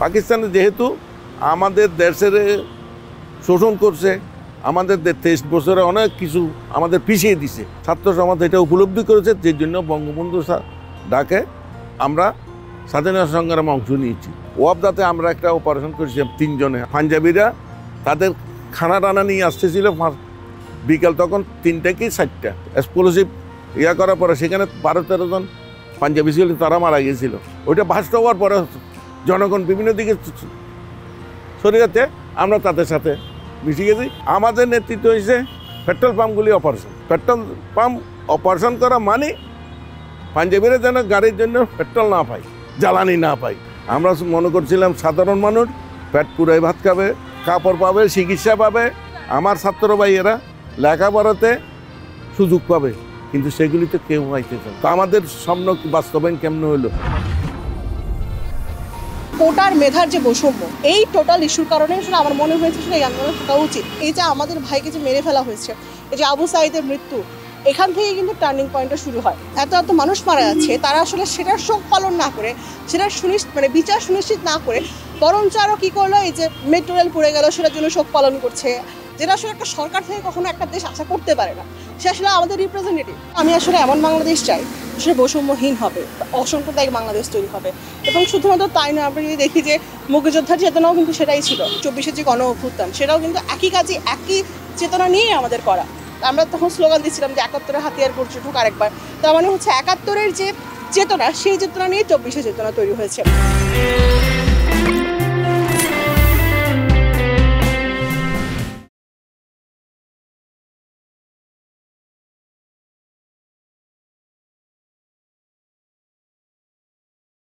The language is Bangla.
পাকিস্তানে যেহেতু আমাদের দেশের শোষণ করছে, আমাদের 23 বছরে অনেক কিছু আমাদের পিছিয়ে দিছে, ছাত্র সমাজ এটা উপলব্ধি করেছে, যে জন্য বঙ্গবন্ধু ডাকে আমরা স্বাধীনতা সংগ্রামে অংশ নিয়েছি। ওয়াবদাতে আমরা একটা অপারেশন করেছিলাম 3 জনে। পাঞ্জাবিরা তাদের খানা টানা নিয়ে আসতেছিল বিকাল তখন 3টা কি 4টা, এক্সপ্লোসিভ করার পরে সেখানে 12-13 জন পাঞ্জাবি ছিল, তারা মারা গিয়েছিল। ওইটা ভাস্ট হওয়ার পরে জনগণ বিভিন্ন দিকে সরে যাচ্ছে, আমরা তাদের সাথে মিশে গেছি। আমাদের নেতৃত্ব হয়েছে পেট্রোল পাম্পগুলি অপারেশন। পেট্রোল পাম্প অপারেশন করা মানে পাঞ্জাবিরা যেন গাড়ির জন্য পেট্রোল না পায়, জ্বালানি না পায়। আমরা মনে করছিলাম সাধারণ মানুষ পেট পুরাই ভাত খাবে, কাপড় পাবে, চিকিৎসা পাবে, আমার ছাত্র ভাইয়েরা লেখাপড়াতে সুযোগ পাবে, কিন্তু সেগুলিতে কেউ পাইতেছে। তো আমাদের স্বপ্ন বাস্তবায়ন কেমন হলো? কোটার মেধার যে বৈষম্য, এই টোটাল ইস্যুর কারণে আসলে আমার মনে হয়েছে সেটা এই আন্দোলন থাকা উচিত। এই যে আমাদের ভাইকে যে মেরে ফেলা হয়েছে, এই যে আবু সাঈদের মৃত্যু, এখান থেকে কিন্তু টার্নিং পয়েন্টটা শুরু হয়। এত এত মানুষ মারা যাচ্ছে, তারা আসলে সেটার শোক পালন না করে, সেটার বিচার সুনিশ্চিত না করে, বরঞ্চ আরও কী করলো, এই যে মেট্রো রেল পড়ে গেল সেটার জন্য শোক পালন করছে, যেটা আসলে একটা সরকার থেকে কখনো একটা দেশ আশা করতে পারে না। সে আসলে আমাদের রিপ্রেজেন্টেটিভ। আমি আসলে এমন বাংলাদেশ চাই সেটা বৈষম্যহীন হবে, অসাম্প্রদায়িক বাংলাদেশ তৈরি হবে। এবং শুধুমাত্র তাই নয়, আমরা যদি দেখি যে মুক্তিযোদ্ধার চেতনাও কিন্তু সেটাই ছিল। 24-এর যে গণ অভ্যুত্থান, সেটাও কিন্তু একই কাজে একই চেতনা নিয়েই আমাদের করা। আমরা তখন স্লোগান দিচ্ছিলাম যে 71-এর হাতিয়ার করছে ঠুক আরেকবার। তার মানে হচ্ছে 71-এর যে চেতনা, সেই চেতনা নিয়ে 24-এর চেতনা তৈরি হয়েছে।